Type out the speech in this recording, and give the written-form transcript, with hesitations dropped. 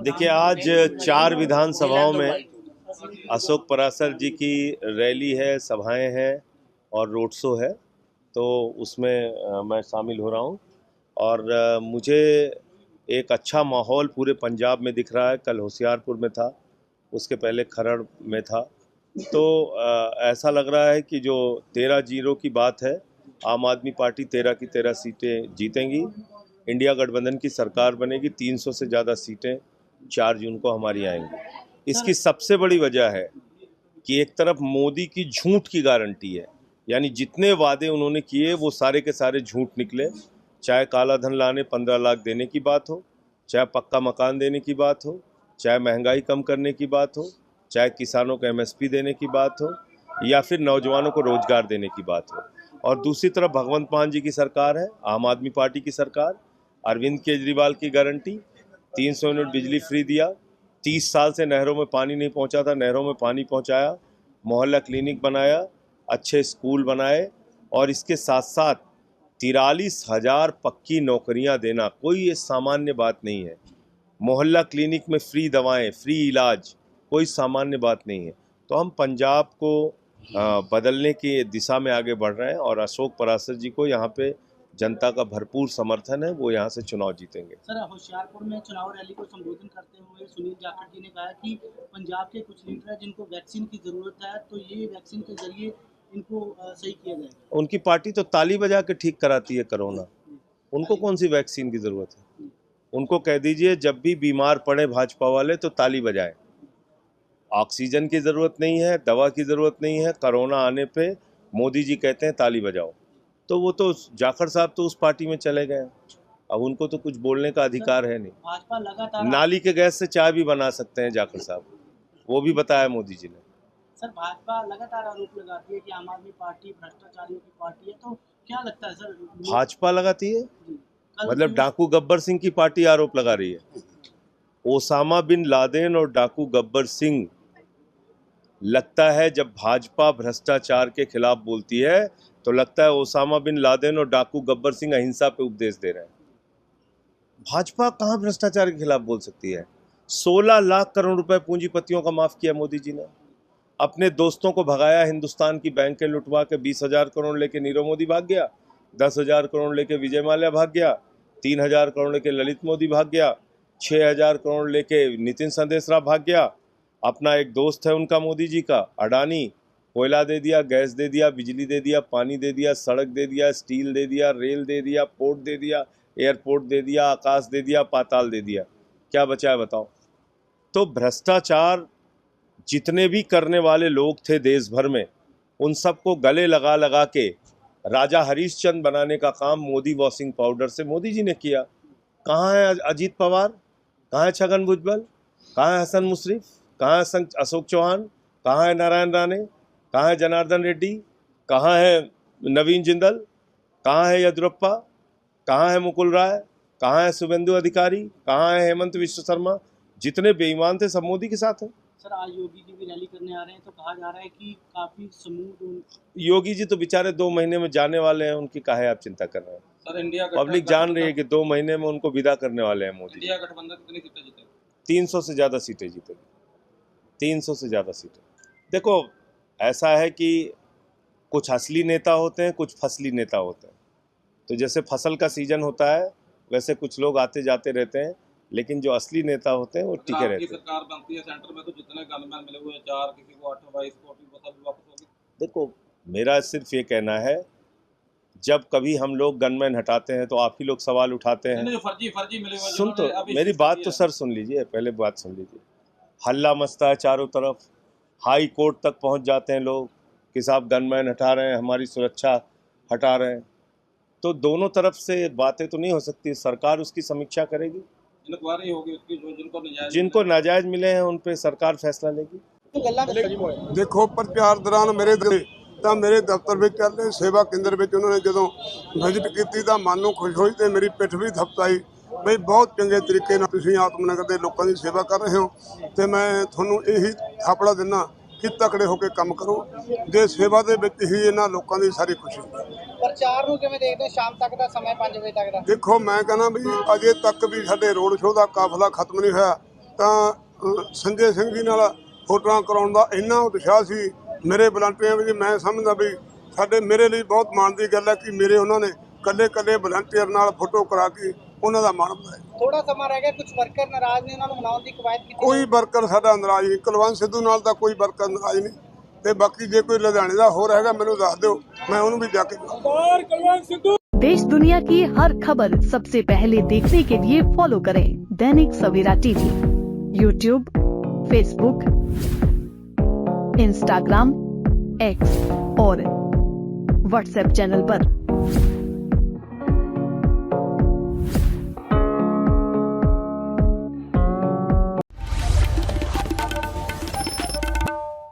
देखिए, आज 4 विधानसभाओं में अशोक पराशर जी की रैली है, सभाएं हैं और रोड शो है। तो उसमें मैं शामिल हो रहा हूं और मुझे एक अच्छा माहौल पूरे पंजाब में दिख रहा है। कल होशियारपुर में था, उसके पहले खरड़ में था। तो ऐसा लग रहा है कि जो 13-0 की बात है, आम आदमी पार्टी 13 की 13 सीटें जीतेंगी। इंडिया गठबंधन की सरकार बनेगी। 300 से ज़्यादा सीटें 4 जून को हमारी आएंगी। इसकी सबसे बड़ी वजह है कि एक तरफ मोदी की झूठ की गारंटी है, यानी जितने वादे उन्होंने किए वो सारे के सारे झूठ निकले। चाहे काला धन लाने 15 लाख देने की बात हो, चाहे पक्का मकान देने की बात हो, चाहे महंगाई कम करने की बात हो, चाहे किसानों को MSP देने की बात हो, या फिर नौजवानों को रोजगार देने की बात हो। और दूसरी तरफ भगवंत मान जी की सरकार है, आम आदमी पार्टी की सरकार। अरविंद केजरीवाल की गारंटी, 300 यूनिट बिजली फ्री दिया। 30 साल से नहरों में पानी नहीं पहुंचा था, नहरों में पानी पहुंचाया। मोहल्ला क्लिनिक बनाया, अच्छे स्कूल बनाए। और इसके साथ साथ 43,000 पक्की नौकरियां देना कोई ये सामान्य बात नहीं है। मोहल्ला क्लिनिक में फ्री दवाएं, फ्री इलाज कोई सामान्य बात नहीं है। तो हम पंजाब को बदलने की दिशा में आगे बढ़ रहे हैं और अशोक पराशर जी को यहाँ पे जनता का भरपूर समर्थन है, वो यहाँ से चुनाव जीतेंगे। सर, होशियारपुर में चुनाव रैली को संबोधन करते हुए सुनील जाखड़ जी ने कहा कि पंजाब के कुछ लीडर हैं जिनको वैक्सीन की जरूरत है, तो ये वैक्सीन के जरिए इनको सही किया जाएगा। उनकी पार्टी तो ताली बजा के ठीक कराती है कोरोना, उनको कौन सी वैक्सीन की जरूरत है? उनको कह दीजिए जब भी बीमार पड़े भाजपा वाले तो ताली बजाएं। ऑक्सीजन की जरूरत नहीं है, दवा की जरूरत नहीं है। कोरोना आने पे मोदी जी कहते हैं ताली बजाओ, तो वो तो जाखड़ साहब तो उस पार्टी में चले गए। अब उनको तो कुछ बोलने का अधिकार है नहीं। भाजपा लगातार नाली के गैस से चाय भी बना सकते हैं जाखड़ साहब, वो भी बताया मोदी जी ने। सर, भाजपा लगातार आरोप लगाती है कि आम आदमी पार्टी भ्रष्टाचारियों की पार्टी है, तो क्या लगता है सर? भाजपा लगाती है, कल मतलब डाकू गब्बर सिंह की पार्टी आरोप लगा रही है। ओसामा बिन लादेन और डाकू गब्बर सिंह, लगता है जब भाजपा भ्रष्टाचार के खिलाफ बोलती है तो लगता है ओसामा बिन लादेन और डाकू गब्बर सिंह अहिंसा पे उपदेश दे रहे हैं। भाजपा कहाँ भ्रष्टाचार के खिलाफ बोल सकती है? 16 लाख करोड़ रुपए पूंजीपतियों का माफ किया मोदी जी ने। अपने दोस्तों को भगाया, हिंदुस्तान की बैंकें लुटवा के 20,000 करोड़ लेके नीरव मोदी भाग गया, 10,000 करोड़ लेके विजय माल्या भाग गया, 3,000 करोड़ लेके ललित मोदी भाग गया, 6,000 करोड़ लेके नितिन संदेशरा भाग गया। अपना एक दोस्त है उनका मोदी जी का, अडानी, कोयला दे दिया, गैस दे दिया, बिजली दे दिया, पानी दे दिया, सड़क दे दिया, स्टील दे दिया, रेल दे दिया, पोर्ट दे दिया, एयरपोर्ट दे दिया, आकाश दे दिया, पाताल दे दिया। क्या बचा है बताओ? तो भ्रष्टाचार जितने भी करने वाले लोग थे देश भर में, उन सबको गले लगा लगा के राजा हरिश्चंद्र बनाने का काम मोदी वॉशिंग पाउडर से मोदी जी ने किया। कहाँ है अजीत पवार? कहाँ है छगन भुजबल? कहाँ है हसन मुश्रीफ? कहाँ है अशोक चौहान? कहाँ है नारायण राणे? कहाँ है जनार्दन रेड्डी? कहाँ है नवीन जिंदल? कहाँ है येदियुरप्पा? कहाँ है मुकुल राय? कहाँ है शुभेंदु अधिकारी? कहाँ है हेमंत विश्व शर्मा? जितने बेईमान थे सब मोदी के साथ हैं। सर, आज योगी जी भी रैली करने आ रहे हैं, तो कहा जा रहा है कि काफी समूह। योगी जी तो बेचारे 2 महीने में जाने वाले हैं, उनकी काहे आप चिंता कर रहे हैं? सर, इंडिया पब्लिक जान रही है कि 2 महीने में उनको विदा करने वाले हैं मोदी। इंडिया गठबंधन कितनी सीटें जीतेगी? 300 से ज़्यादा सीटें जीतेगी, 300 से ज़्यादा सीटें। देखो, ऐसा है कि कुछ असली नेता होते हैं, कुछ फसली नेता होते हैं। तो जैसे फसल का सीजन होता है वैसे कुछ लोग आते जाते रहते हैं, लेकिन जो असली नेता होते हैं वो टिके रहते हैं। सरकार बनती है सेंटर में, तो जितने गनमैन मिले हुए हैं, 4 किसी को 8 22 को वापस होगी। देखो, मेरा सिर्फ ये कहना है, जब कभी हम लोग गनमैन हटाते हैं तो आप ही लोग सवाल उठाते हैं। जो फर्जी मिले हुए, सुन तो मेरी बात तो सर सुन लीजिए, पहले बात सुन लीजिए। हल्ला मचता है चारों तरफ, हाई कोर्ट तक पहुंच जाते हैं लोग कि साहब गनमैन हटा रहे हैं, हमारी सुरक्षा हटा रहे हैं। तो दोनों तरफ से बातें तो नहीं हो सकती, सरकार उसकी समीक्षा करेगी। इंक्वायरी होगी उसकी, जिनको नाजायज मिले हैं उन पे सरकार फैसला लेगी। देखो, प्रचार दौरान मेरे दफ्तर में चल रहे सेवा केंद्र में उन्होंने जो विजिट की तो मन को खुश हुई तो मेरी पिठ भी थपताई बई बहुत चंगे तरीके नाल तुसीं आत्मनगर दे लोकां दी सेवा कर रहे हो, तो मैं तुहानूं यही थापड़ा दिना कि तकड़े होकर काम करो। दे सेवा दे विच ही इन्हां लोकां दी सारी खुशी। प्रचार नूं किवें देखदे हो? शाम तक दा समय 5 वजे तक दा। देखो, मैं कहना भी अजे तक भी साडे रोड शो का काफिला खत्म नहीं होया। ਤਾਂ ਸੰਜੇ ਸਿੰਘ ਜੀ ਨਾਲ ਫੋਟੋਆਂ ਕਰਾਉਣ ਦਾ ਇੰਨਾ ਉਤਸ਼ਾਹ ਸੀ ਮੇਰੇ ਵਲੰਟੀਅਰਾਂ ਵਿੱਚ। ਮੈਂ ਸਮਝਦਾ ਵੀ ਸਾਡੇ ਮੇਰੇ ਲਈ ਬਹੁਤ ਮਾਣ ਦੀ ਗੱਲ ਹੈ ਕਿ ਮੇਰੇ ਉਹਨਾਂ ਨੇ ਕੱਲੇ ਵਲੰਟੀਅਰ ਨਾਲ ਫੋਟੋ ਕਰਾ ਕੇ ਉਹਨਾਂ ਦਾ ਮਾਣ ਵਧਾਇਆ। थोड़ा समा रह गया, कुछ वर्कर नाराज ने, उन्होंने मनाने की कवायद की। ਕੋਈ ਵਰਕਰ ਸਾਡਾ ਨਾਰਾਜ਼ ਨਹੀਂ, ਕੁਲਵੰਤ ਸਿੱਧੂ ਨਾਲ ਤਾਂ ਕੋਈ ਵਰਕਰ ਨਾਰਾਜ਼ ਨਹੀਂ। ਤੇ ਬਾਕੀ ਜੇ ਕੋਈ ਲੁਧਿਆਣੇ ਦਾ ਹੋਰ ਹੈਗਾ ਮੈਨੂੰ ਦੱਸ ਦਿਓ, ਮੈਂ ਉਹਨੂੰ ਵੀ ਜਾ ਕੇ देश दुनिया की हर खबर सबसे पहले देखने के लिए फॉलो करें Dainik Savera TV, YouTube, Facebook, Instagram, X और व्हाट्सएप चैनल पर।